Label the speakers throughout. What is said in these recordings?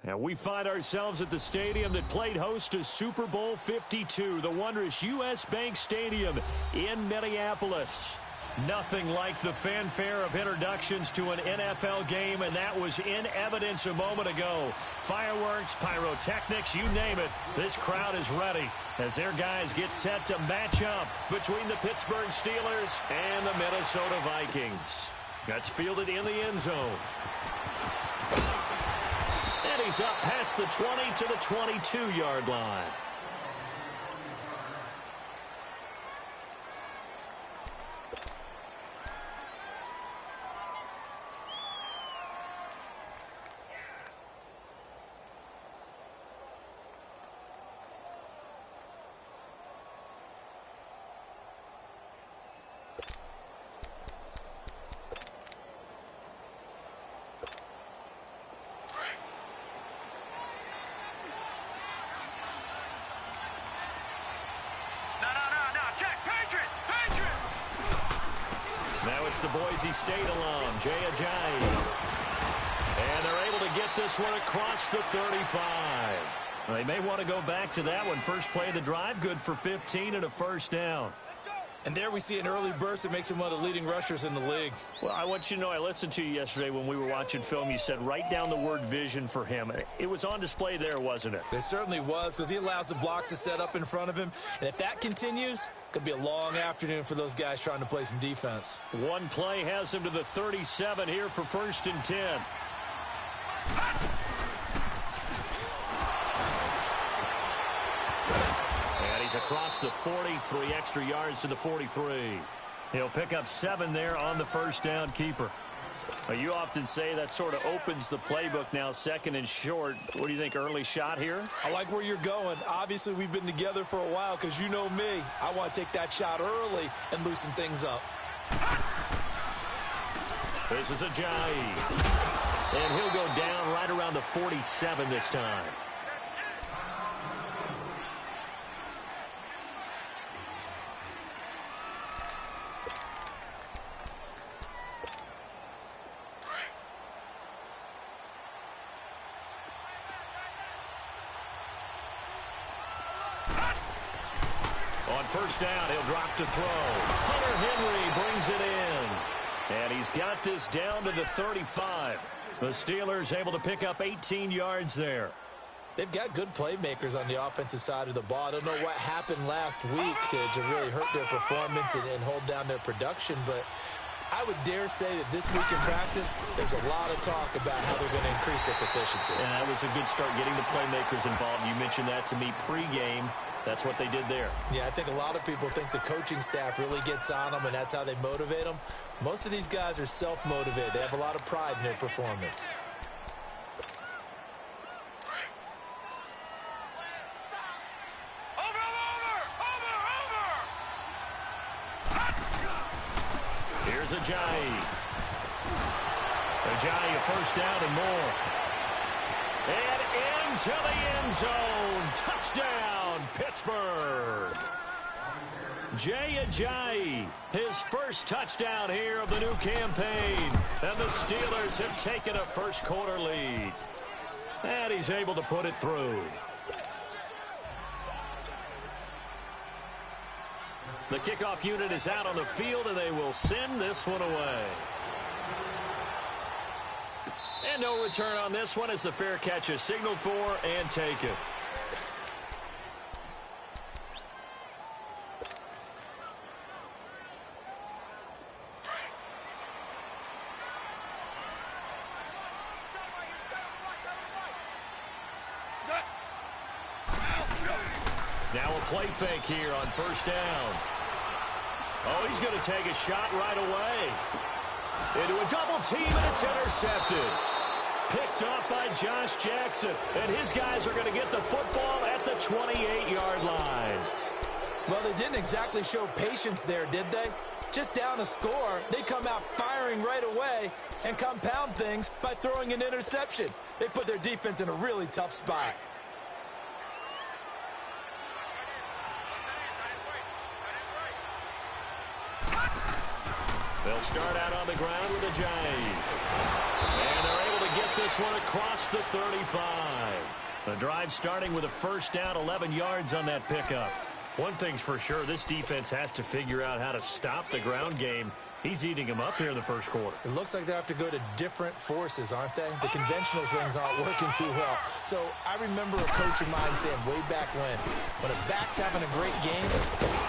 Speaker 1: And we find ourselves at the stadium that played host to Super Bowl 52, the wondrous U.S. Bank Stadium in Minneapolis. Nothing like the fanfare of introductions to an NFL game, and that was in evidence a moment ago. Fireworks, pyrotechnics, you name it. This crowd is ready as their guys get set to match up between the Pittsburgh Steelers and the Minnesota Vikings. That's fielded in the end zone. And he's up past the 20 to the 22-yard line. Now it's the Boise State alum, Jay Ajayi. And they're able to get this one across the 35. They may want to go back to that one. First play of the drive, good for 15 and a first down.
Speaker 2: And there we see an early burst that makes him one of the leading rushers in the league.
Speaker 1: Well, I want you to know, I listened to you yesterday when we were watching film. You said write down the word vision for him. It was on display there, wasn't it?
Speaker 2: It certainly was, because he allows the blocks to set up in front of him. And if that continues, it could be a long afternoon for those guys trying to play some defense. One
Speaker 1: play has him to the 37 here for 1st and 10. He's across the 40, 3 extra yards to the 43. He'll pick up 7 there on the first down keeper. Well, you often say that sort of opens the playbook now, 2nd and short. What do you think, early shot here?
Speaker 2: I like where you're going. Obviously, we've been together for a while because you know me. I want to take that shot early and loosen things up.
Speaker 1: This is Ajayi. And he'll go down right around the 47 this time. On first down, he'll drop to throw. Hunter Henry brings it in. And he's got this down to the 35. The Steelers able to pick up 18 yards there.
Speaker 2: They've got good playmakers on the offensive side of the ball. I don't know what happened last week to really hurt their performance and hold down their production, but I would dare say that this week in practice, there's a lot of talk about how they're going to increase their proficiency.
Speaker 1: And that was a good start, getting the playmakers involved. You mentioned that to me pregame. That's what they did there.
Speaker 2: Yeah, I think a lot of people think the coaching staff really gets on them, and that's how they motivate them. Most of these guys are self-motivated. They have a lot of pride in their performance.
Speaker 1: Here's Ajayi. Ajayi, a first down and more. And into the end zone. Touchdown, Pittsburgh. Jay Ajayi, his first touchdown here of the new campaign. And the Steelers have taken a first quarter lead. And he's able to put it through. The kickoff unit is out on the field, and they will send this one away. And no return on this one as the fair catch is signaled for and taken. Now a play fake here on first down. Oh, he's going to take a shot right away. Into a double team, and it's intercepted. Picked up by Josh Jackson. And his guys are going to get the football at the 28-yard line.
Speaker 2: Well, they didn't exactly show patience there, did they? Just down a score, they come out firing right away and compound things by throwing an interception. They put their defense in a really tough spot. They'll
Speaker 1: start out on the ground with Ajayi. And they're able to get this one across the 35. The drive starting with a first down, 11 yards on that pickup. One thing's for sure, this defense has to figure out how to stop the ground game. He's eating them up here in the first quarter.
Speaker 2: It looks like they have to go to different forces, aren't they? The conventional things aren't working too well. So I remember a coach of mine saying way back when a back's having a great game,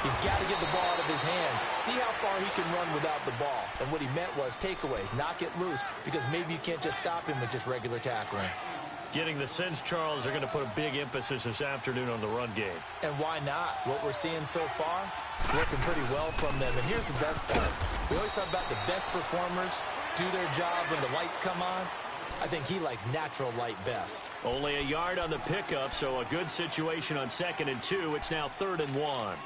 Speaker 2: you've got to get the ball out of his hands. See how far he can run without the ball. And what he meant was takeaways, knock it loose, because maybe you can't just stop him with just regular tackling.
Speaker 1: Getting the sense, Charles, they're going to put a big emphasis this afternoon on the run game.
Speaker 2: And why not? What we're seeing so far, working pretty well from them. And here's the best part. We always talk about the best performers do their job when the lights come on. I think he likes natural light best.
Speaker 1: Only a yard on the pickup, so a good situation on 2nd and 2. It's now 3rd and 1.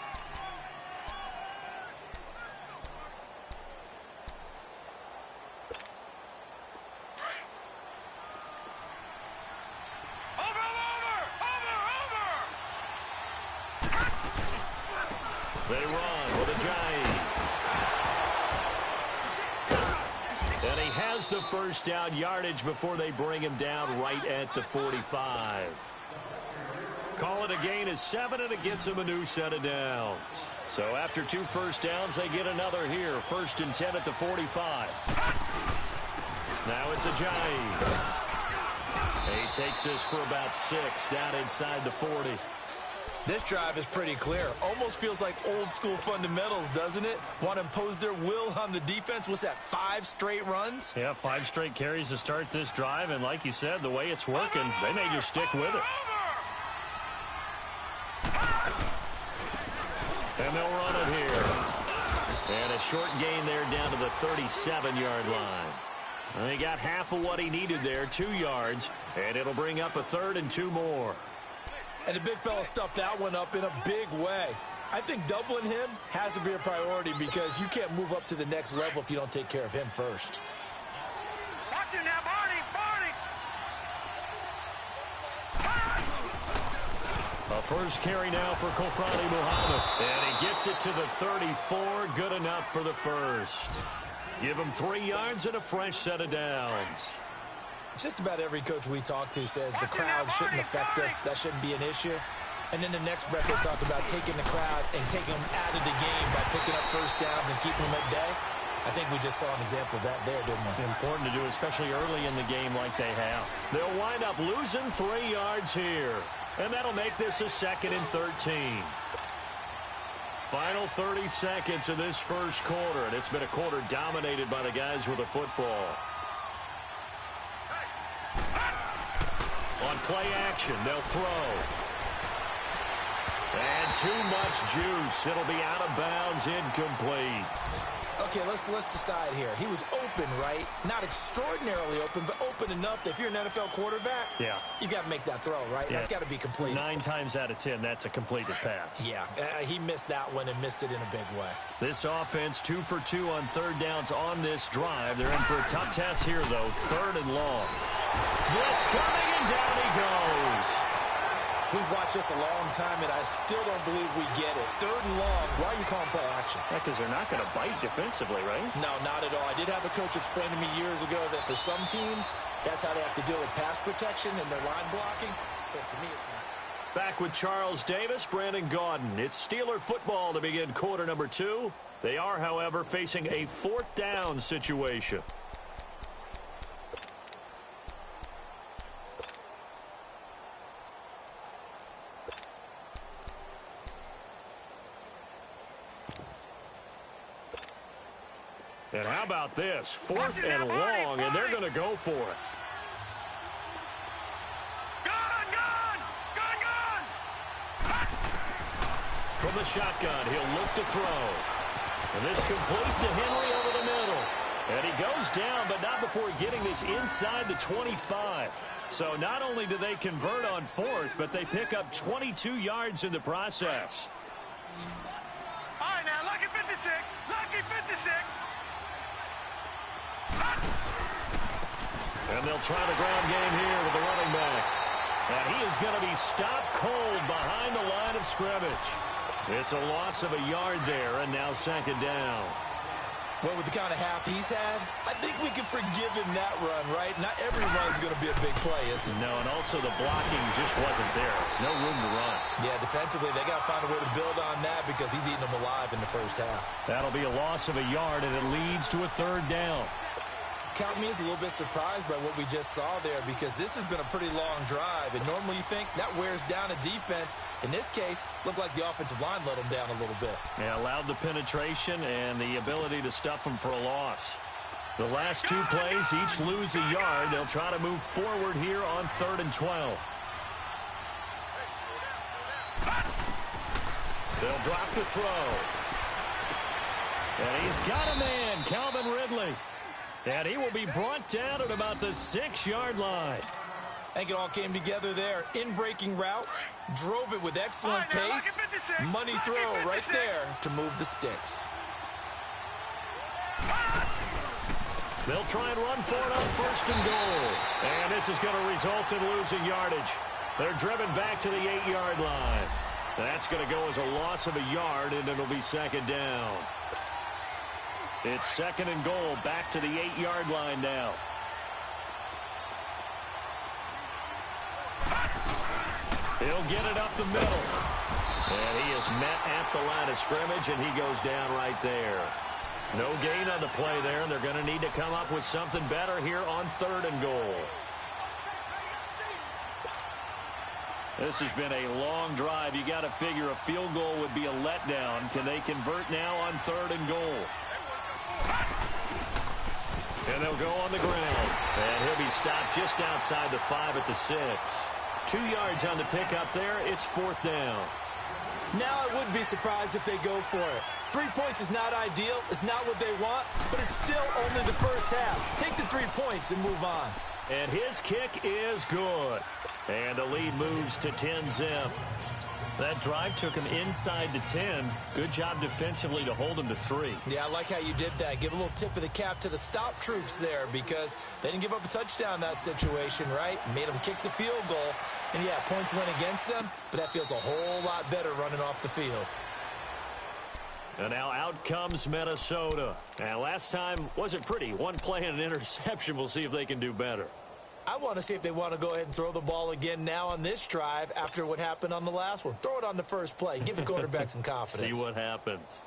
Speaker 1: They run with a giant. And he has the first down yardage before they bring him down right at the 45. Call it a gain of 7, and it gets him a new set of downs. So after 2 first downs, they get another here. 1st and 10 at the 45. Now it's a giant. He takes this for about 6 down inside the 40.
Speaker 2: This drive is pretty clear. Almost feels like old school fundamentals, doesn't it? Want to impose their will on the defense. What's that, 5 straight runs?
Speaker 1: Yeah, 5 straight carries to start this drive. And like you said, the way it's working, they may just stick with it. And they'll run it here. And a short gain there down to the 37-yard line. And he got half of what he needed there, 2 yards. And it'll bring up a 3rd and 2 more.
Speaker 2: And the big fella stuffed that one up in a big way. I think doubling him has to be a priority because you can't move up to the next level if you don't take care of him first.
Speaker 3: Watch it now, Barney!
Speaker 1: A first carry now for Kofrani Muhammad. And he gets it to the 34. Good enough for the first. Give him 3 yards and a fresh set of downs.
Speaker 2: Just about every coach we talk to says the crowd shouldn't affect us. That shouldn't be an issue. And then the next breath they talk about taking the crowd and taking them out of the game by picking up first downs and keeping them at bay. I think we just saw an example of that there, didn't we?
Speaker 1: Important to do, especially early in the game like they have. They'll wind up losing 3 yards here. And that'll make this a 2nd and 13. Final 30 seconds of this first quarter. And it's been a quarter dominated by the guys with the football. On play action, they'll throw. And too much juice. It'll be out of bounds, incomplete.
Speaker 2: Okay, let's decide here. He was open, right? Not extraordinarily open, but open enough that if you're an NFL quarterback, you got to make that throw, right?
Speaker 1: Yeah.
Speaker 2: That's got to be complete.
Speaker 1: 9 times out of 10, that's a completed pass.
Speaker 2: Yeah, he missed that one and missed it in a big way.
Speaker 1: This offense 2 for 2 on 3rd downs on this drive. They're in for a tough task here, though. 3rd and long. Blitz coming, and down he goes.
Speaker 2: We've watched this a long time, and I still don't believe we get it. 3rd and long. Why are you calling play action?
Speaker 1: Yeah, because they're not going to bite defensively, right?
Speaker 2: No, not at all. I did have a coach explain to me years ago that for some teams, that's how they have to deal with pass protection and their line blocking. But to me, it's not.
Speaker 1: Back with Charles Davis, Brandon Gaudin. It's Steeler football to begin quarter number 2. They are, however, facing a 4th down situation. And how about this? 4th and long, and they're going to go for it. From the shotgun, he'll look to throw. And this complete to Henry over the middle. And he goes down, but not before getting this inside the 25. So not only do they convert on 4th, but they pick up 22 yards in the process.
Speaker 3: All right, now, lucky 56. Lucky 56.
Speaker 1: And they'll try the ground game here with the running back. And he is going to be stopped cold behind the line of scrimmage. It's a loss of a yard there, and now 2nd down.
Speaker 2: Well, with the kind of half he's had, I think we can forgive him that run, right? Not every run's going to be a big play, is it?
Speaker 1: No, and also the blocking just wasn't there. No room to run.
Speaker 2: Yeah, defensively, they got to find a way to build on that because he's eating them alive in the first half.
Speaker 1: That'll be a loss of a yard, and it leads to a third down.
Speaker 2: Count me as a little bit surprised by what we just saw there because this has been a pretty long drive, and normally you think that wears down a defense. In this case, looked like the offensive line let them down a little bit.
Speaker 1: Yeah, allowed the penetration and the ability to stuff them for a loss. The last two plays each lose a yard. They'll try to move forward here on 3rd and 12. They'll drop to throw. And he's got a man, Calvin Ridley. And he will be brought down at about the 6-yard line.
Speaker 2: I think it all came together there. In-breaking route, drove it with excellent pace. Money throw right there to move the sticks.
Speaker 1: They'll try and run for it on 1st and goal. And this is going to result in losing yardage. They're driven back to the 8-yard line. That's going to go as a loss of a yard, and it'll be 2nd down. It's 2nd and goal, back to the 8-yard line now. He'll get it up the middle. And he is met at the line of scrimmage, and he goes down right there. No gain on the play there, and they're going to need to come up with something better here on 3rd and goal. This has been a long drive. You got to figure a field goal would be a letdown. Can they convert now on 3rd and goal? And they'll go on the ground. And he'll be stopped just outside the 5 at the 6. 2 yards on the pickup there. It's 4th down.
Speaker 2: Now I would be surprised if they go for it. 3 points is not ideal. It's not what they want, but it's still only the first half. Take the 3 points and move on.
Speaker 1: And his kick is good. And the lead moves to 10-zip. That drive took him inside the 10. Good job defensively to hold him to 3.
Speaker 2: Yeah, I like how you did that. Give a little tip of the cap to the stop troops there because they didn't give up a touchdown in that situation, right? Made them kick the field goal. And, yeah, points went against them, but that feels a whole lot better running off the field.
Speaker 1: And now out comes Minnesota. And last time wasn't pretty. One play and an interception. We'll see if they can do better.
Speaker 2: I want to see if they want to go ahead and throw the ball again now on this drive after what happened on the last one. Throw it on the first play. Give the quarterback some confidence.
Speaker 1: See what happens.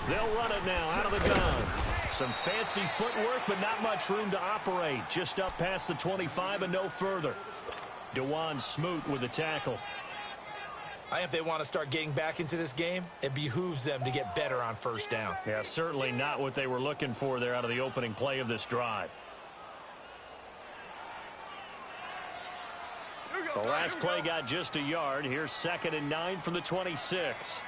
Speaker 1: They'll run it now out of the gun. Some fancy footwork, but not much room to operate. Just up past the 25 and no further. DeJuan Smoot with the tackle.
Speaker 2: I think if they want to start getting back into this game, it behooves them to get better on 1st down.
Speaker 1: Yeah, certainly not what they were looking for there out of the opening play of this drive. The last play got just a yard. Here's 2nd and 9 from the 26.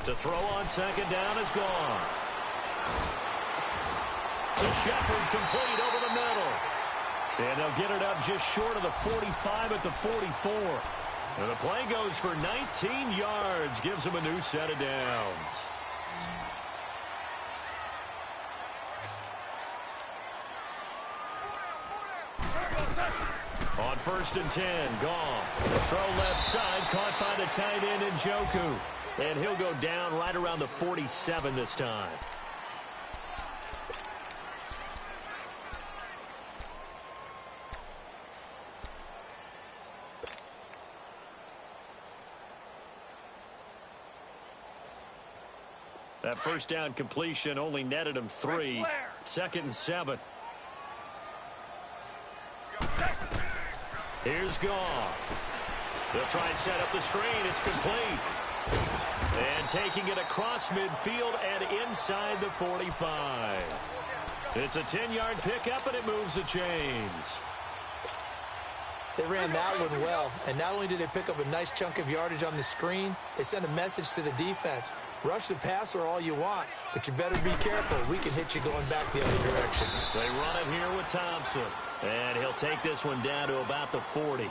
Speaker 1: To throw on 2nd down is gone. To Shepard, complete over the middle. And they'll get it up just short of the 45 at the 44. And the play goes for 19 yards. Gives them a new set of downs. On 1st and 10, Goff. The throw left side, caught by the tight end Njoku. And he'll go down right around the 47 this time. That 1st down completion only netted him 3. 2nd and 7. Here's Goff. They'll try and set up the screen. It's complete. And taking it across midfield and inside the 45. It's a 10-yard pickup, and it moves the chains.
Speaker 2: They ran that one well, and not only did they pick up a nice chunk of yardage on the screen, they sent a message to the defense. Rush the passer all you want, but you better be careful. We can hit you going back the other direction.
Speaker 1: They run it here with Thompson, and he'll take this one down to about the 40.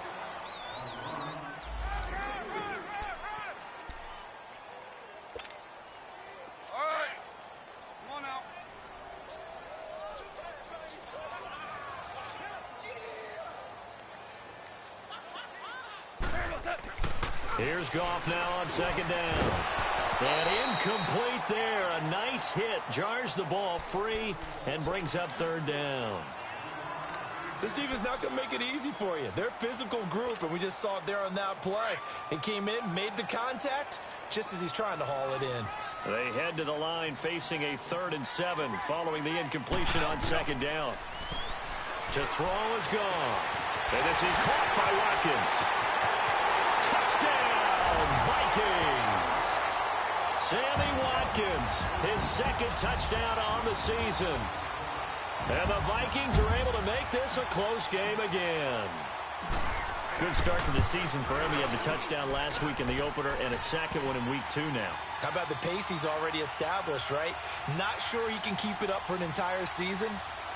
Speaker 1: Here's Goff now on second down. And incomplete there. A nice hit. Jars the ball free and brings up third down.
Speaker 2: This defense not going to make it easy for you. They're a physical group, and we just saw it there on that play. He came in, made the contact, just as he's trying to haul it in.
Speaker 1: They head to the line facing a 3rd and 7 following the incompletion on second down. To throw is Goff. And this is caught by Watkins. Touchdown, Vikings. Sammy Watkins, his 2nd touchdown on the season. And the Vikings are able to make this a close game again. Good start to the season for him. He had the touchdown last week in the opener and a 2nd one in week 2 now.
Speaker 2: How about the pace he's already established, right? Not sure he can keep it up for an entire season,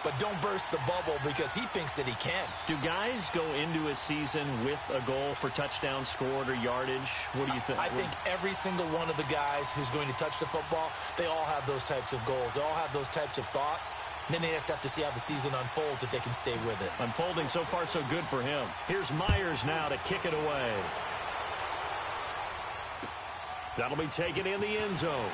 Speaker 2: but don't burst the bubble because he thinks that he can.
Speaker 1: Do guys go into a season with a goal for touchdowns scored or yardage? What do you think?
Speaker 2: I think every single one of the guys who's going to touch the football, they all have those types of goals. They all have those types of thoughts. And then they just have to see how the season unfolds if they can stay with it.
Speaker 1: Unfolding so far so good for him. Here's Myers now to kick it away. That'll be taken in the end zone.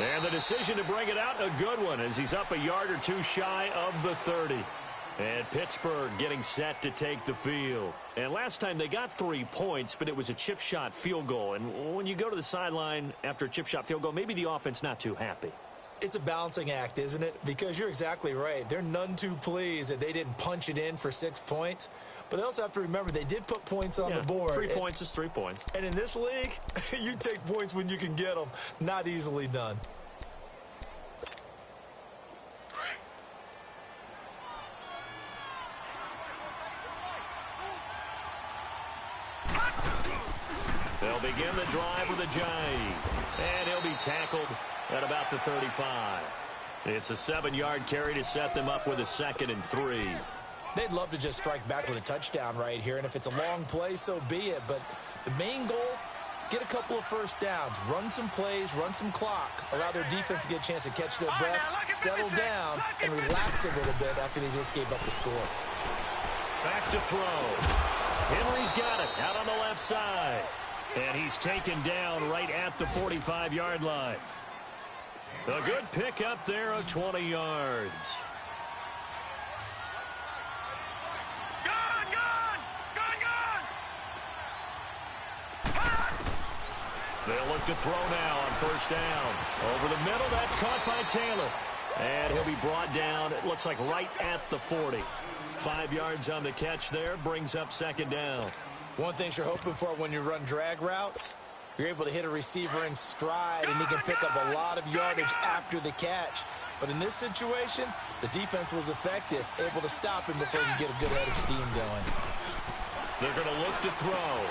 Speaker 1: And the decision to bring it out, a good one, as he's up a yard or two shy of the 30. And Pittsburgh getting set to take the field. And last time they got 3 points, but it was a chip shot field goal. And when you go to the sideline after a chip shot field goal, maybe the offense not too happy.
Speaker 2: It's a balancing act, isn't it? Because you're exactly right. They're none too pleased that they didn't punch it in for 6 points. But they also have to remember they did put points on the board.
Speaker 1: 3 points is 3 points.
Speaker 2: And in this league, you take points when you can get them. Not easily done.
Speaker 1: They'll begin the drive with a jive. And he'll be tackled at about the 35. It's a 7-yard carry to set them up with a 2nd and 3.
Speaker 2: They'd love to just strike back with a touchdown right here. And if it's a long play, so be it. But the main goal, get a couple of first downs. Run some plays, run some clock. Allow their defense to get a chance to catch their breath, settle down, and relax a little bit after they just gave up the score.
Speaker 1: Back to throw. Henry's got it out on the left side. And he's taken down right at the 45-yard line. A good pick up there of 20 yards. They'll look to throw now on first down. Over the middle, that's caught by Taylor. And he'll be brought down, it looks like right at the 40. 5 yards on the catch there, brings up 2nd down.
Speaker 2: One thing you're hoping for when you run drag routes, you're able to hit a receiver in stride, and he can pick up a lot of yardage after the catch. But in this situation, the defense was effective, able to stop him before he can get a good head of steam going.
Speaker 1: They're going to look to throw.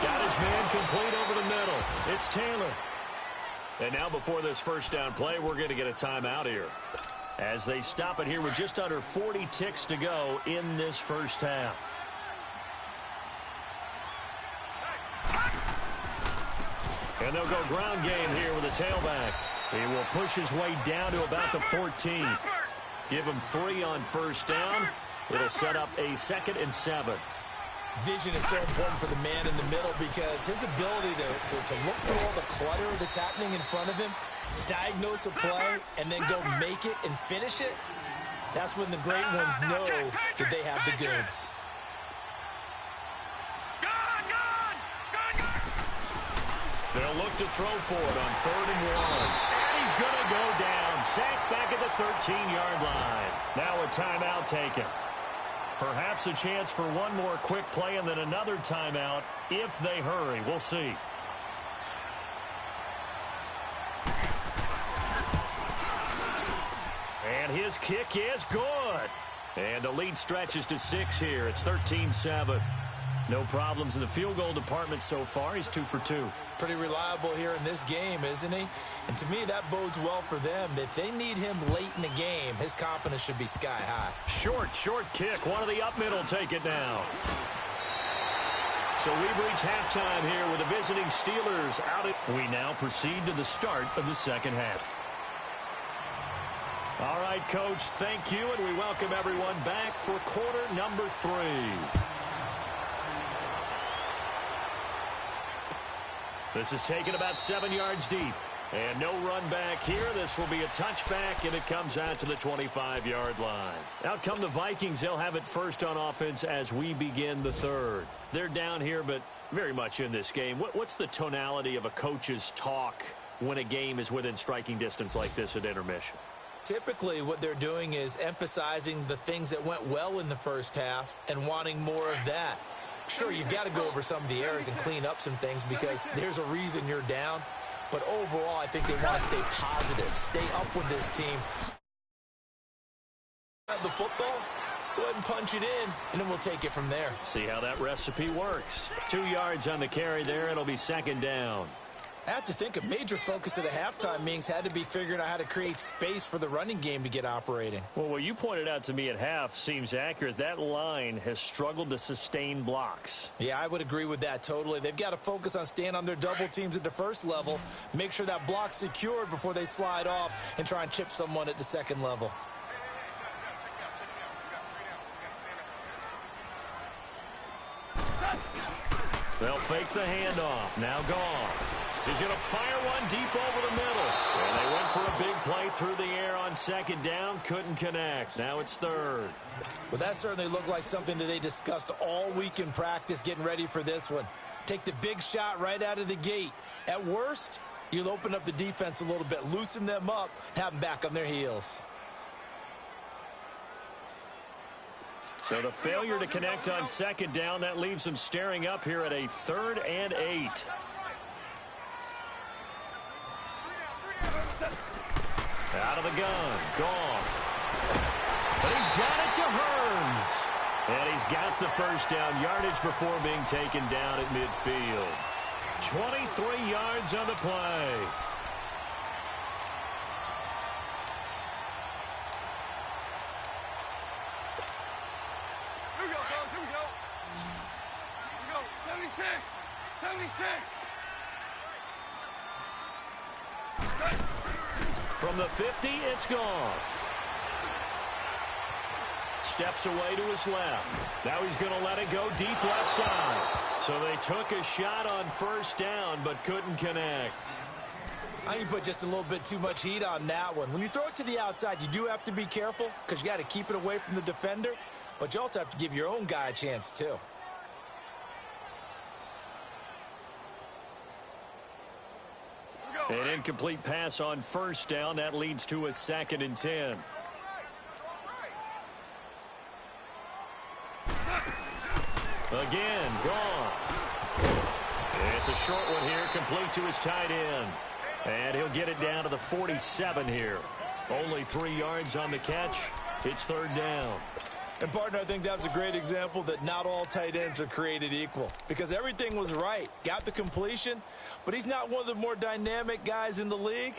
Speaker 1: Got his man complete over the middle. It's Taylor. And now before this first down play, we're going to get a timeout here, as they stop it here with just under 40 ticks to go in this first half. And they'll go ground game here with a tailback. He will push his way down to about the 14. Give him 3 on first down. It'll set up a 2nd and 7.
Speaker 2: Vision is so important for the man in the middle because his ability to look through all the clutter that's happening in front of him, diagnose a play, and then go make it and finish it, that's when the great ones know that they have the goods.
Speaker 1: They'll look to throw for it on 3rd and 1. And he's going to go down. Sacked back at the 13-yard line. Now a timeout taken. Perhaps a chance for one more quick play and then another timeout if they hurry. We'll see. And his kick is good. And the lead stretches to 6 here. It's 13-7. No problems in the field goal department so far. He's 2 for 2.
Speaker 2: Pretty reliable here in this game, isn't he? And to me, that bodes well for them. If they need him late in the game, his confidence should be sky high.
Speaker 1: Short kick. One of the up middle take it down. So we've reached halftime here with the visiting Steelers out. We now proceed to the start of the second half. All right, Coach, thank you, and we welcome everyone back for quarter number 3. This is taken about 7 yards deep. And no run back here. This will be a touchback, and it comes out to the 25-yard line. Out come the Vikings. They'll have it first on offense as we begin the third. They're down here, but very much in this game. What's the tonality of a coach's talk when a game is within striking distance like this at intermission?
Speaker 2: Typically, what they're doing is emphasizing the things that went well in the first half and wanting more of that. Sure, you've got to go over some of the errors and clean up some things because there's a reason you're down. But overall, I think they want to stay positive, stay up with this team. The football, let's go ahead and punch it in, and then we'll take it from there.
Speaker 1: See how that recipe works. 2 yards on the carry there. It'll be second down.
Speaker 2: I have to think a major focus of the halftime meetings had to be figuring out how to create space for the running game to get operating.
Speaker 1: Well, what you pointed out to me at half seems accurate. That line has struggled to sustain blocks.
Speaker 2: Yeah, I would agree with that totally. They've got to focus on staying on their double teams at the first level, make sure that block's secured before they slide off and try and chip someone at the second level.
Speaker 1: They'll fake the handoff. Now Goff. He's going to fire one deep over the middle. And they went for a big play through the air on second down. Couldn't connect. Now it's third.
Speaker 2: Well, that certainly looked like something that they discussed all week in practice getting ready for this one. Take the big shot right out of the gate. At worst, you'll open up the defense a little bit, loosen them up, have them back on their heels.
Speaker 1: So the failure to connect on second down, that leaves them staring up here at a 3rd and 8. Out of the gun, Goff. But he's got it to Hearns. And he's got the first down yardage before being taken down at midfield. 23 yards on the play.
Speaker 3: Here we go, fellas. Here we go. Here we go. 76. 76.
Speaker 1: From the 50, it's Goff. Steps away to his left. Now he's going to let it go deep left side. So they took a shot on first down, but couldn't connect.
Speaker 2: I think you put just a little bit too much heat on that one. When you throw it to the outside, you do have to be careful because you got to keep it away from the defender, but you also have to give your own guy a chance too.
Speaker 1: An incomplete pass on first down. That leads to a 2nd and 10. Again, Goff. It's a short one here, complete to his tight end. And he'll get it down to the 47 here. Only 3 yards on the catch. It's 3rd down.
Speaker 2: And, partner, I think that's a great example that not all tight ends are created equal because everything was right. Got the completion, but he's not one of the more dynamic guys in the league.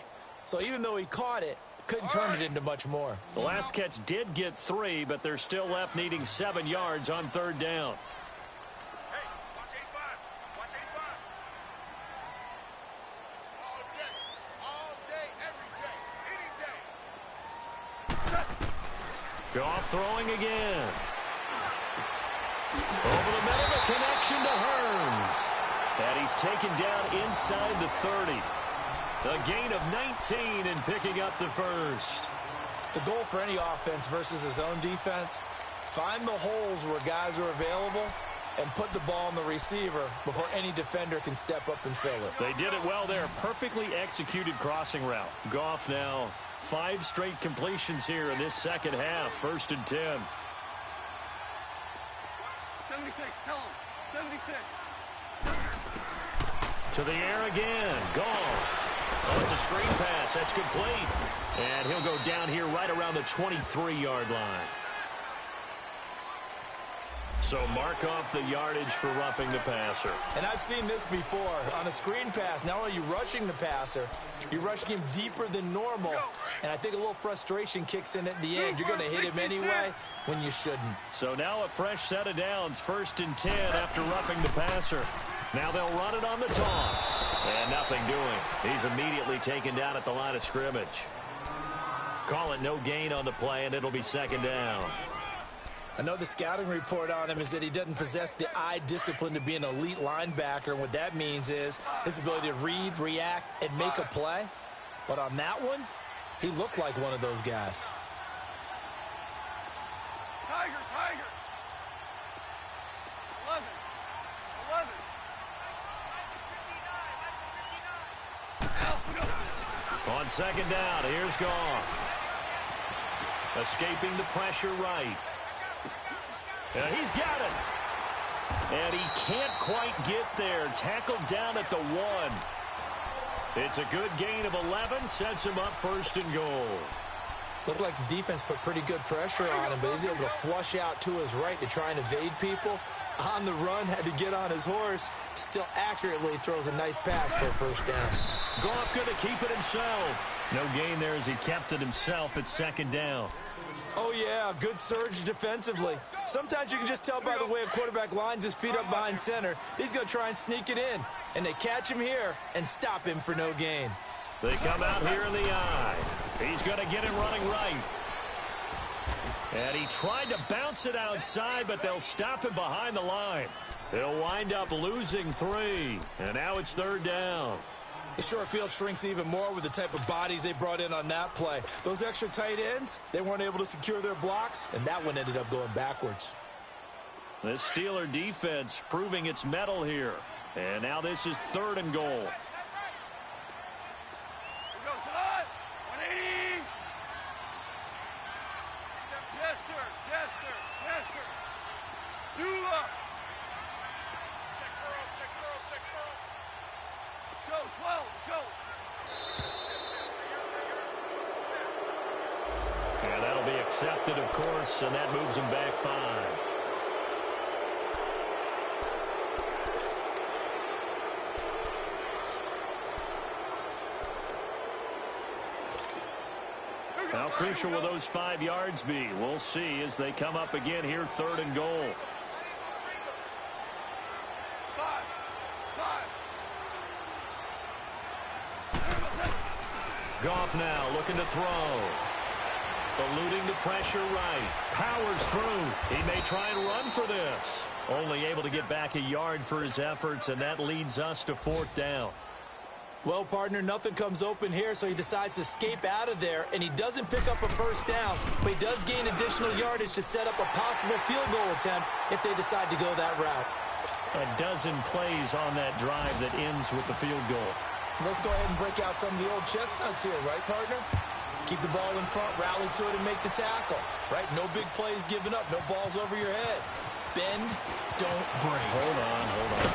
Speaker 2: So even though he caught it, couldn't turn it into much more.
Speaker 1: The last catch did get 3, but they're still left needing 7 yards on 3rd down.
Speaker 3: Hey, watch 85. Watch 85. All day, every day, any day.
Speaker 1: Goff throwing again. Over the middle, the connection to Hearns. And he's taken down inside the 30. A gain of 19 and picking up the first.
Speaker 2: The goal for any offense versus his own defense, find the holes where guys are available and put the ball on the receiver before any defender can step up and fill it.
Speaker 1: They did it well there. Perfectly executed crossing route. Goff now 5 straight completions here in this second half. 1st and 10.
Speaker 3: 76, tell him. 76.
Speaker 1: To the air again. Goff. Oh, it's a screen pass. That's complete. And he'll go down here right around the 23-yard line. So mark off the yardage for roughing the passer.
Speaker 2: And I've seen this before. On a screen pass, not only are you rushing the passer, you're rushing him deeper than normal. And I think a little frustration kicks in at the end. You're going to hit him anyway when you shouldn't.
Speaker 1: So now a fresh set of downs. 1st and 10 after roughing the passer. Now they'll run it on the toss. And nothing doing. He's immediately taken down at the line of scrimmage. Call it no gain on the play, and it'll be 2nd down.
Speaker 2: I know the scouting report on him is that he doesn't possess the eye discipline to be an elite linebacker. And what that means is his ability to read, react, and make a play. But on that one, he looked like one of those guys.
Speaker 3: Tiger, Tiger. 11. 11.
Speaker 1: On second down, here's Goff. Escaping the pressure right. He's got it. And he can't quite get there. Tackled down at the 1. It's a good gain of 11. Sets him up first and goal.
Speaker 2: Looked like the defense put pretty good pressure on him, but he's able to flush out to his right to try and evade people. On the run, had to get on his horse. Still accurately throws a nice pass for a first down.
Speaker 1: Goff going to keep it himself. No gain there as he kept it himself at second down.
Speaker 2: Oh, yeah, good surge defensively. Sometimes you can just tell by the way a quarterback lines his feet up behind center. He's going to try and sneak it in. And they catch him here and stop him for no gain.
Speaker 1: They come out here in the eye. He's going to get it running right. And he tried to bounce it outside, but they'll stop him behind the line. He'll wind up losing 3. And now it's third down.
Speaker 2: The short field shrinks even more with the type of bodies they brought in on that play. Those extra tight ends, they weren't able to secure their blocks, and that one ended up going backwards.
Speaker 1: The Steeler defense proving its mettle here. And now this is third and goal.
Speaker 3: Here we go, Salah. 180. Yes, sir. Yes, sir. Yes, sir. Dula. Check girls, check girls, check girls. Let's go, 12, let's go.
Speaker 1: And that'll be accepted, of course, and that moves him back 5. How crucial will those 5 yards be? We'll see as they come up again here, third and goal.
Speaker 3: 5.
Speaker 1: Goff now looking to throw. Eluding the pressure right. Powers through. He may try and run for this. Only able to get back a yard for his efforts, and that leads us to fourth down.
Speaker 2: Well, partner, nothing comes open here, so he decides to escape out of there, and he doesn't pick up a first down, but he does gain additional yardage to set up a possible field goal attempt if they decide to go that route.
Speaker 1: A dozen plays on that drive that ends with the field goal.
Speaker 2: Let's go ahead and break out some of the old chestnuts here, right, partner? Keep the ball in front, rally to it, and make the tackle, right? No big plays given up, no balls over your head. Bend, don't break.
Speaker 1: Hold on.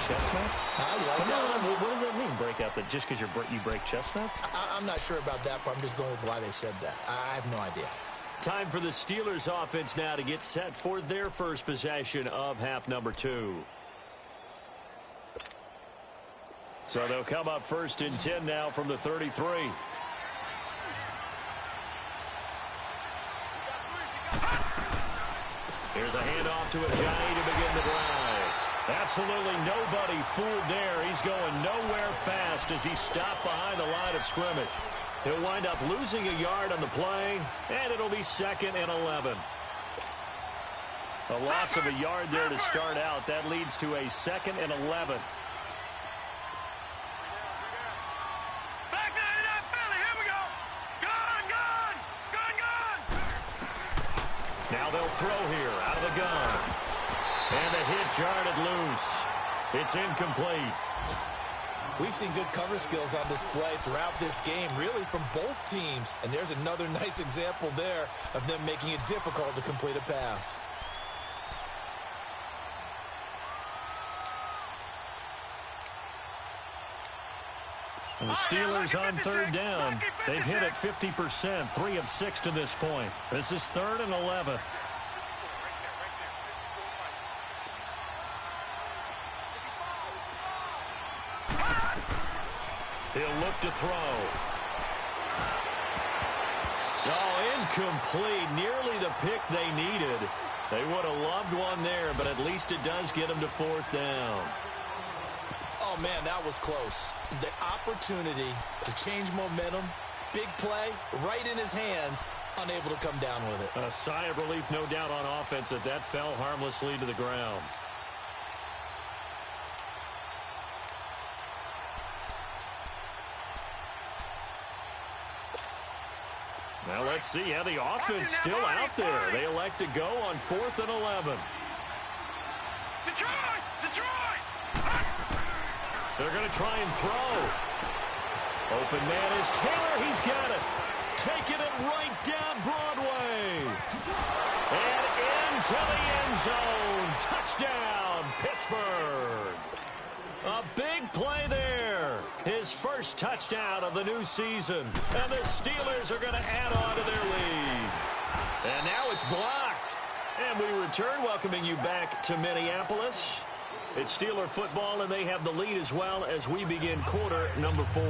Speaker 1: Chestnuts?
Speaker 2: You like that?
Speaker 1: What does that mean, break out? That just because you break chestnuts?
Speaker 2: I'm not sure about that, but I'm just going with why they said that. I have no idea.
Speaker 1: Time for the Steelers offense now to get set for their first possession of half number 2. So they'll come up first and 10 now from the 33. Here's a handoff to Ajayi to begin the drive. Absolutely nobody fooled there. He's going nowhere fast as he stopped behind the line of scrimmage. He'll wind up losing a yard on the play, and it'll be second and 11. A loss of a yard there to start out. That leads to a second and 11.
Speaker 3: Back to that Philly. Here we go. Gun.
Speaker 1: Now they'll throw here out of the gun. And the hit jarred loose. It's incomplete.
Speaker 2: We've seen good cover skills on display throughout this game, really from both teams. And there's another nice example there of them making it difficult to complete a pass.
Speaker 1: And the Steelers on third down. They've hit it 50%, 3 of 6 to this point. This is third and 11. He'll look to throw. Oh, incomplete. Nearly the pick they needed. They would have loved one there, but at least it does get them to fourth down.
Speaker 2: Oh, man, that was close. The opportunity to change momentum, big play, right in his hands. unable to come down with it.
Speaker 1: A sigh of relief, no doubt, on offense that fell harmlessly to the ground. Now let's see how the offense still out there. They elect to go on 4th and 11.
Speaker 3: Detroit!
Speaker 1: They're going to try and throw. Open man is Taylor. He's got it. Taking it right down Broadway. And into the end zone. Touchdown, Pittsburgh. A big play there. His first touchdown of the new season. And the Steelers are going to add on to their lead. And now it's blocked. And we return, welcoming you back to Minneapolis. It's Steeler football, and they have the lead as well as we begin quarter number 4.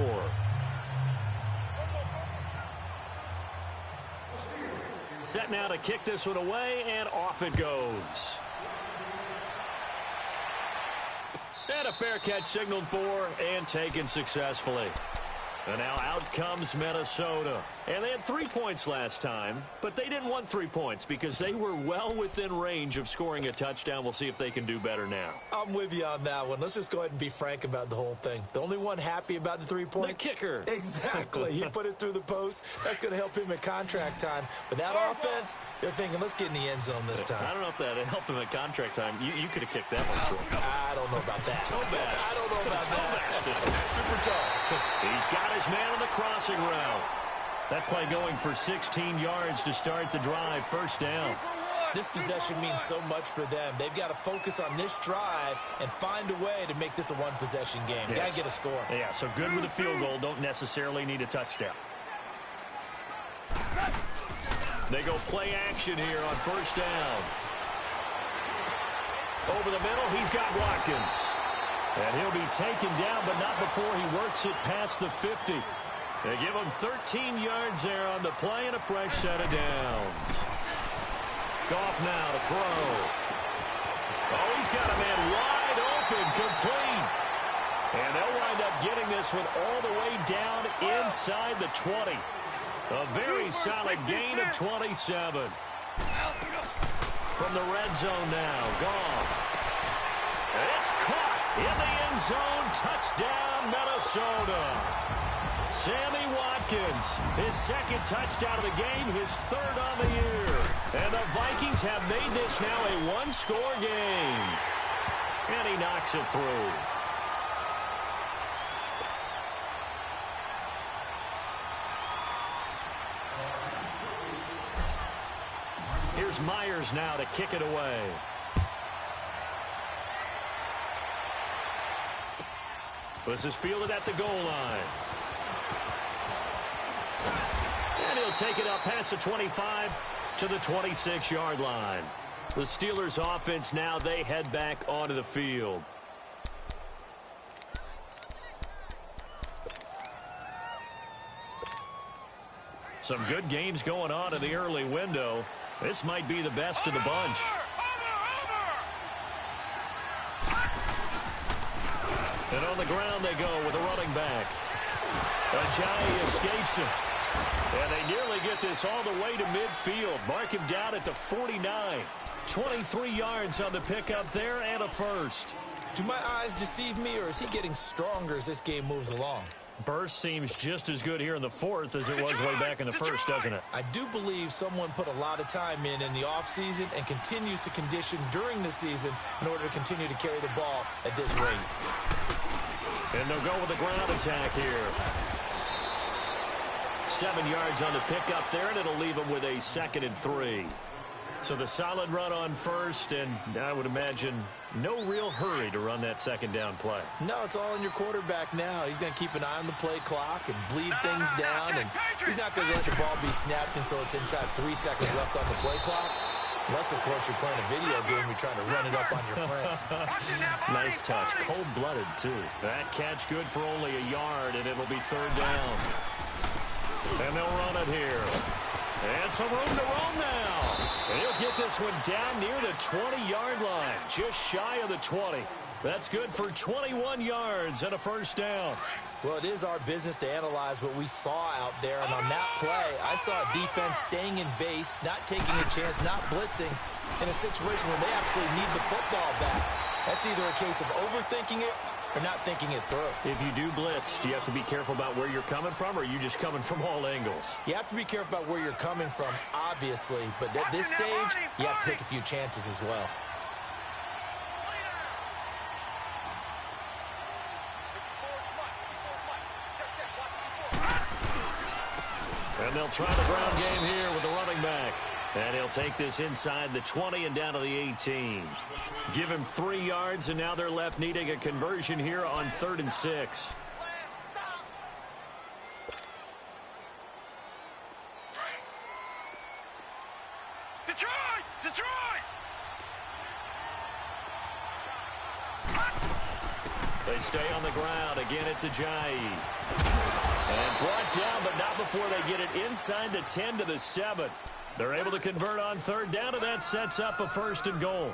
Speaker 1: Set now to kick this one away, and off it goes. And a fair catch signaled for and taken successfully. And now out comes Minnesota. And they had 3 points last time, but they didn't want 3 points because they were well within range of scoring a touchdown. We'll see if they can do better now.
Speaker 2: I'm with you on that one. Let's just go ahead and be frank about the whole thing. The only one happy about the 3-point?
Speaker 1: The kicker.
Speaker 2: Exactly. He put it through the post. That's going to help him at contract time. But that offense, they're thinking, let's get in the end zone this time.
Speaker 1: I don't know if that helped him at contract time. You could have kicked that one through.
Speaker 2: I don't know about that. I don't know about that. Super tall.
Speaker 1: He's got his man on the crossing route. That play going for 16 yards to start the drive. First down.
Speaker 2: This possession means so much for them. They've got to focus on this drive and find a way to make this a one-possession game.
Speaker 1: Yes.
Speaker 2: Got to get a score.
Speaker 1: Yeah, so good with a field goal. Don't necessarily need a touchdown. They go play action here on first down. Over the middle, he's got Watkins. And he'll be taken down, but not before he works it past the 50. They give him 13 yards there on the play and a fresh set of downs. Goff now to throw. Oh, he's got a man wide open, complete. And they'll wind up getting this one all the way down inside the 20. A very solid gain of 27. From the red zone now, Goff. And it's caught in the end zone. Touchdown, Minnesota. Sammy Watkins, his second touchdown of the game, his third on the year. And the Vikings have made this now a one-score game. And he knocks it through. Here's Myers now to kick it away. This is fielded at the goal line. And he'll take it up past the 25 to the 26-yard line. The Steelers offense now, they head back onto the field. Some good games going on in the early window. This might be the best of the bunch. And on the ground they go with a running back. Ajayi escapes him. And they nearly get this all the way to midfield. Mark him down at the 49. 23 yards on the pickup there and a first.
Speaker 2: Do my eyes deceive me, or is he getting stronger as this game moves along?
Speaker 1: Burst seems just as good here in the fourth as it was way back in the first, doesn't it?
Speaker 2: I do believe someone put a lot of time in the offseason and continues to condition during the season in order to continue to carry the ball at this rate.
Speaker 1: And they'll go with the ground attack here. 7 yards on the pickup there, and it'll leave them with a 2nd and 3. So the solid run on first, and I would imagine no real hurry to run that second down play.
Speaker 2: No, it's all in your quarterback now. He's going to keep an eye on the play clock and bleed things down, and he's not going to let the ball be snapped until it's inside 3 seconds left on the play clock. Unless, of course, you're playing a video game, you're trying to run it up on your friend.
Speaker 1: Nice touch. Cold-blooded, too. That catch good for only a yard, and it'll be 3rd down. And they'll run it here. And some room to roam now. And he'll get this one down near the 20-yard line, just shy of the 20. That's good for 21 yards and a first down.
Speaker 2: Well, it is our business to analyze what we saw out there, and on that play, I saw a defense staying in base, not taking a chance, not blitzing, in a situation where they absolutely need the football back. That's either a case of overthinking it or not thinking it through.
Speaker 1: If you do blitz, do you have to be careful about where you're coming from, or are you just coming from all angles?
Speaker 2: You have to be careful about where you're coming from, obviously, but at this stage, you have to take a few chances as well.
Speaker 1: And they'll try the ground game here with the running back. And he'll take this inside the 20 and down to the 18. Give him 3 yards, and now they're left needing a conversion here on 3rd and 6.
Speaker 3: Detroit! Detroit!
Speaker 1: They stay on the ground. Again, it's Ajayi. And brought down, but not before they get it inside the 10 to the 7. They're able to convert on 3rd down, and that sets up a 1st and goal.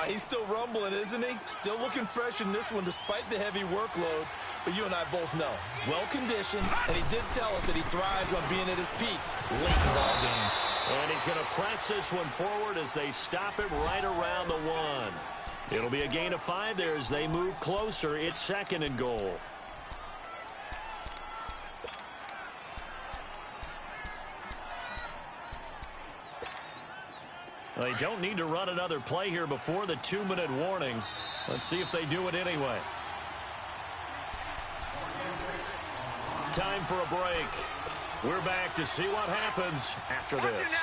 Speaker 2: He's still rumbling, isn't he? Still looking fresh in this one despite the heavy workload. But you and I both know, well-conditioned, and he did tell us that he thrives on being at his peak late in ball games.
Speaker 1: And he's going to press this one forward as they stop him right around the 1. It'll be a gain of 5 there as they move closer. It's 2nd and goal. They don't need to run another play here before the 2-minute warning. Let's see if they do it anyway. Time for a break. We're back to see what happens after this.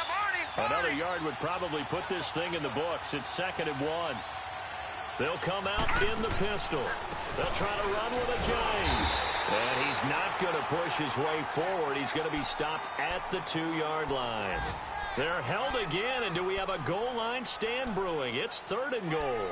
Speaker 1: Another yard would probably put this thing in the books. It's 2nd and 1. They'll come out in the pistol. They'll try to run with Ajayi. And he's not going to push his way forward. He's going to be stopped at the 2-yard line. They're held again, and do we have a goal line stand brewing? It's 3rd and goal.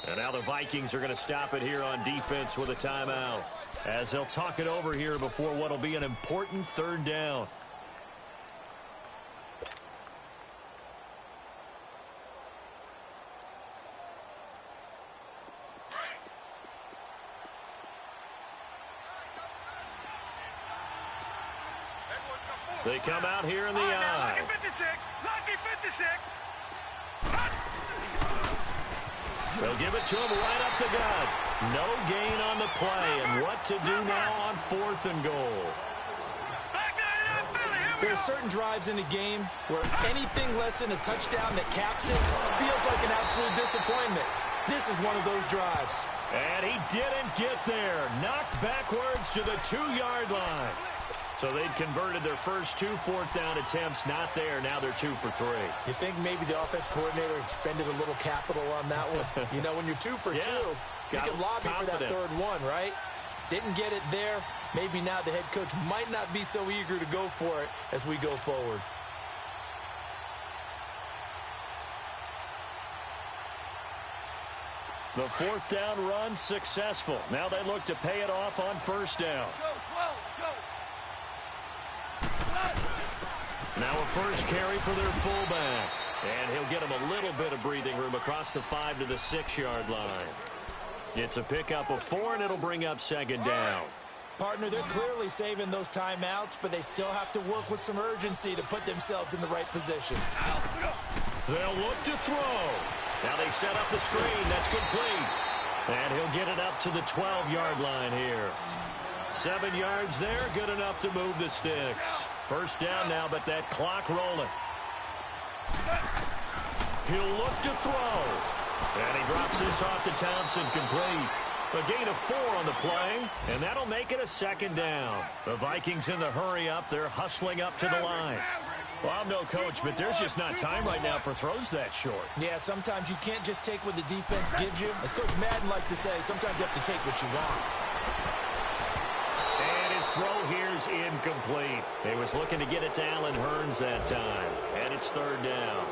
Speaker 1: And now the Vikings are going to stop it here on defense with a timeout, as they'll talk it over here before what will be an important 3rd down. They come out here in the eye.
Speaker 3: Lucky 56! Lucky 56!
Speaker 1: They'll give it to him right up the gut. No gain on the play. And what to do now on 4th and goal?
Speaker 2: There are certain drives in a game where anything less than a touchdown that caps it feels like an absolute disappointment. This is one of those drives.
Speaker 1: And he didn't get there. Knocked backwards to the 2-yard line. So they'd converted their first 2 4th down attempts. Not there. Now they're 2 for 3.
Speaker 2: You think maybe the offense coordinator expended a little capital on that one? You know, when you're 2 for 2, you can lobby for that 3rd one, right? Didn't get it there. Maybe now the head coach might not be so eager to go for it as we go forward.
Speaker 1: The 4th down run successful. Now they look to pay it off on 1st down. Now a first carry for their fullback. And he'll get him a little bit of breathing room across the 5 to the 6-yard line. It's a pickup of 4, and it'll bring up 2nd down.
Speaker 2: Partner, they're clearly saving those timeouts, but they still have to work with some urgency to put themselves in the right position.
Speaker 1: They'll look to throw. Now they set up the screen. That's complete. And he'll get it up to the 12-yard line here. 7 yards there, good enough to move the sticks. First down now, but that clock rolling. He'll look to throw. And he drops this off to Thompson, complete. A gain of 4 on the play, and that'll make it a 2nd down. The Vikings in the hurry up. They're hustling up to the line. Well, I'm no coach, but there's just not time right now for throws that short.
Speaker 2: Yeah, sometimes you can't just take what the defense gives you. As Coach Madden liked to say, sometimes you have to take what you want.
Speaker 1: And his throw here's incomplete. He was looking to get it to Allen Hurns that time. And it's 3rd down.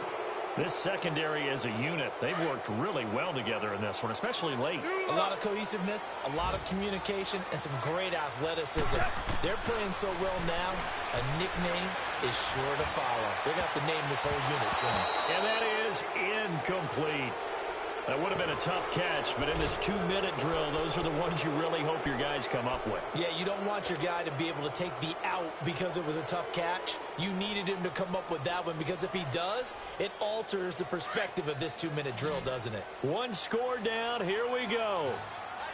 Speaker 1: This secondary as a unit, they've worked really well together in this one, especially late.
Speaker 2: A lot of cohesiveness, a lot of communication, and some great athleticism. They're playing so well now, a nickname is sure to follow. They're going to have to name this whole unit soon.
Speaker 1: And that is incomplete. That would have been a tough catch, but in this 2-minute drill, those are the ones you really hope your guys come up with.
Speaker 2: Yeah, you don't want your guy to be able to take the out because it was a tough catch. You needed him to come up with that one because if he does, it alters the perspective of this 2-minute drill, doesn't it?
Speaker 1: One score down. Here we go.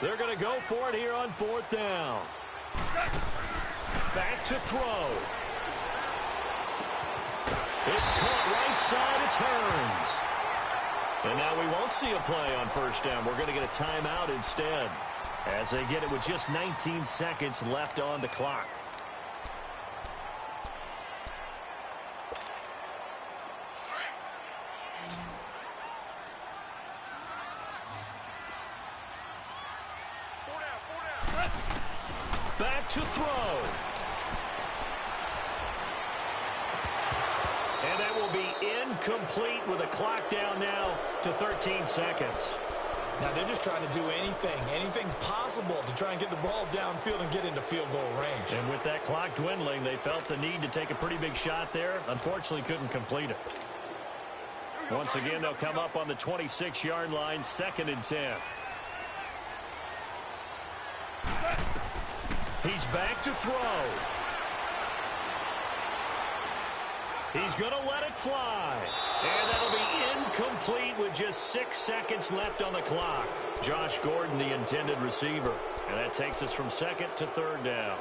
Speaker 1: They're going to go for it here on 4th down. Back to throw. It's caught right side. It turns. And now we won't see a play on 1st down. We're going to get a timeout instead as they get it with just 19 seconds left on the clock. Back to throw. And that will be incomplete with a clock down now to 13 seconds.
Speaker 2: Now they're just trying to do anything possible to try and get the ball downfield and get into field goal range.
Speaker 1: And with that clock dwindling, they felt the need to take a pretty big shot there. Unfortunately, couldn't complete it. Once again, they'll come up on the 26-yard line, 2nd and 10. He's back to throw. He's going to let it fly. And that'll be incomplete with just 6 seconds left on the clock. Josh Gordon, the intended receiver. And that takes us from 2nd to 3rd down.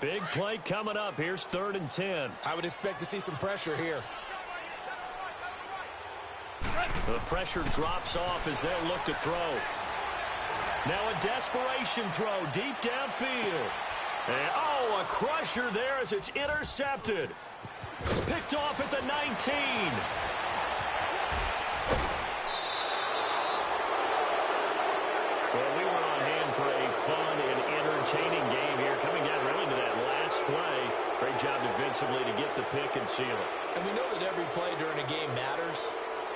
Speaker 1: Big play coming up. Here's 3rd and 10.
Speaker 2: I would expect to see some pressure here.
Speaker 1: The pressure drops off as they'll look to throw. Now a desperation throw deep downfield. And, oh, a crusher there as it's intercepted. Picked off at the 19. Well, we were on hand for a fun and entertaining game here. Coming down really to that last play. Great job defensively to get the pick and seal it.
Speaker 2: And we know that every play during a game matters.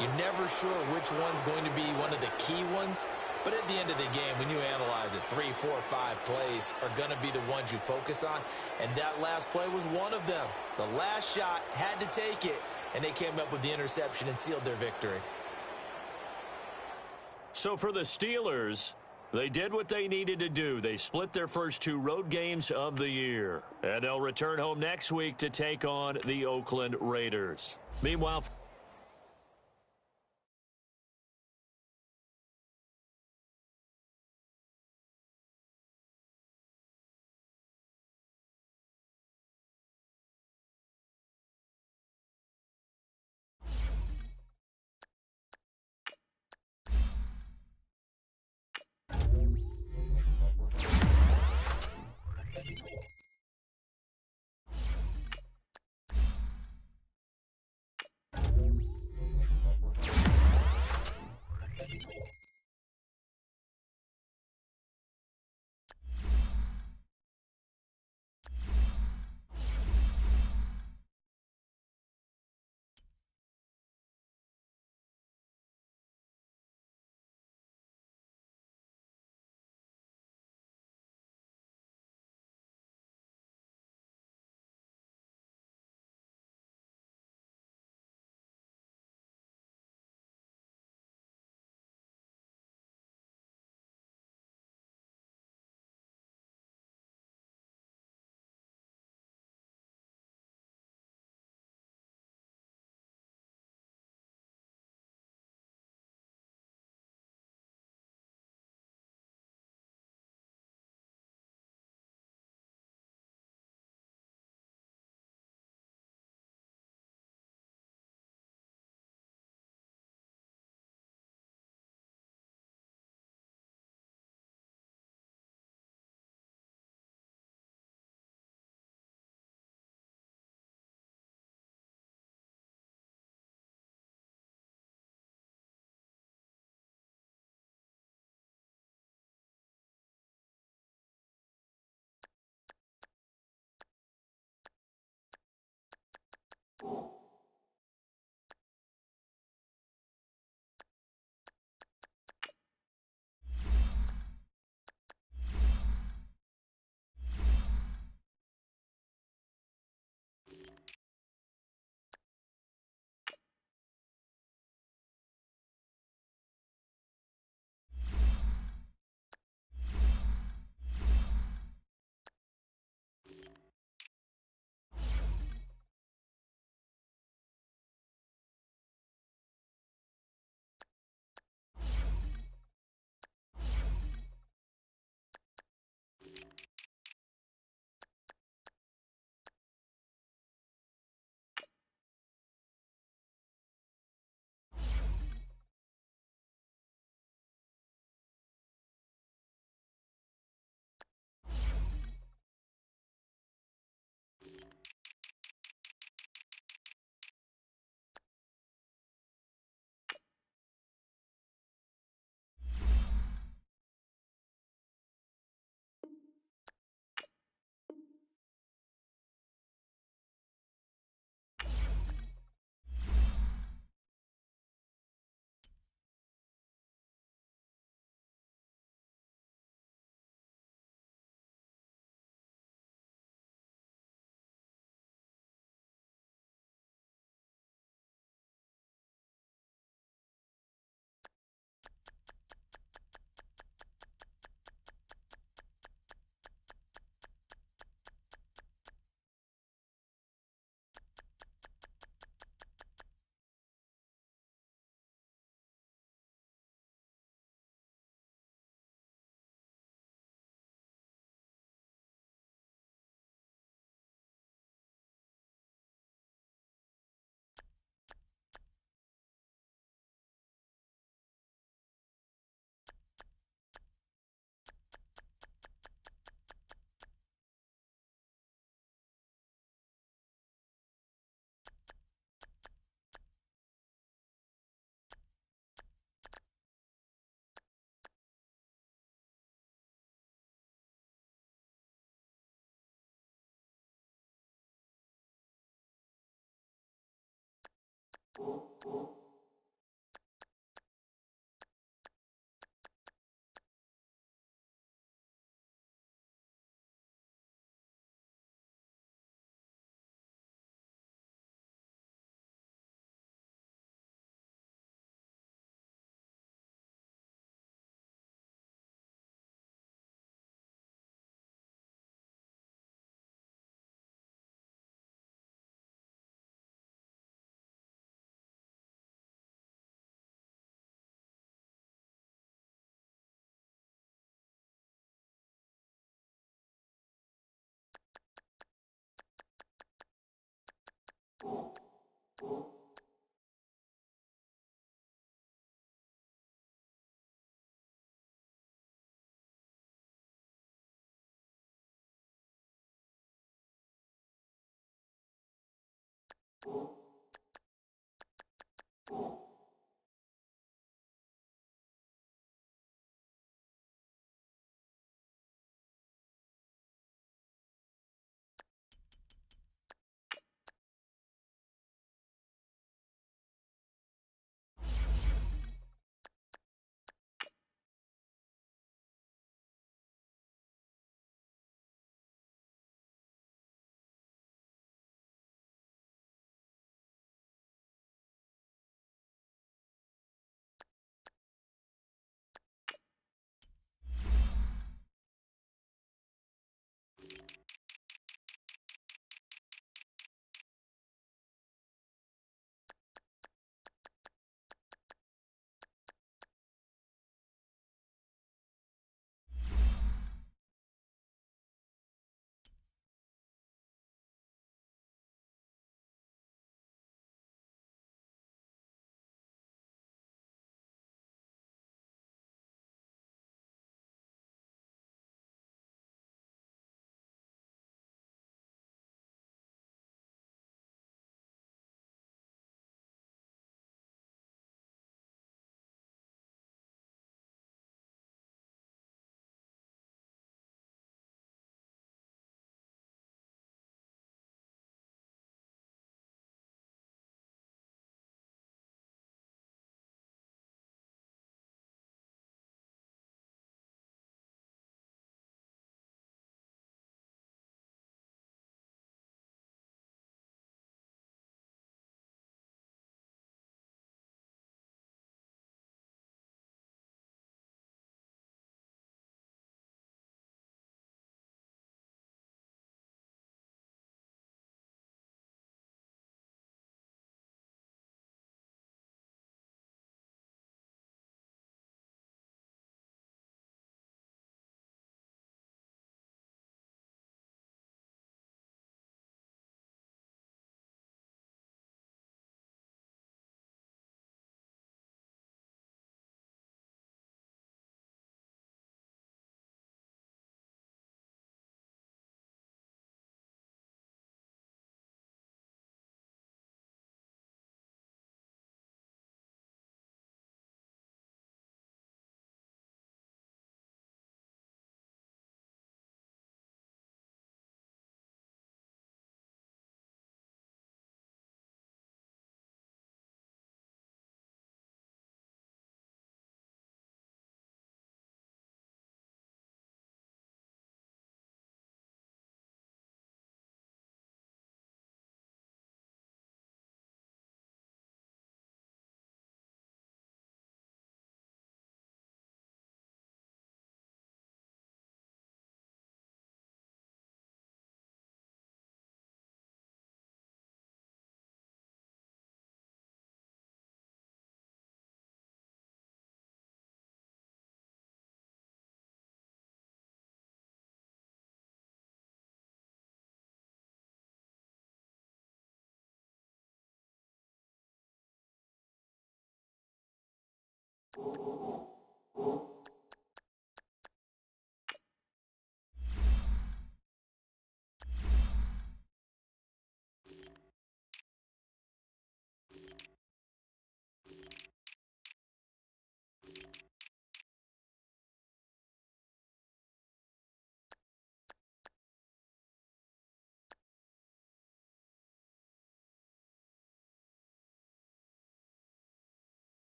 Speaker 2: You're never sure which one's going to be one of the key ones. But at the end of the game, when you analyze it, 3, 4, 5 plays are going to be the ones you focus on. And that last play was one of them. The last shot had to take it, and they came up with the interception and sealed their victory.
Speaker 1: So for the Steelers, they did what they needed to do. They split their first 2 road games of the year. And they'll return home next week to take on the Oakland Raiders. Meanwhile,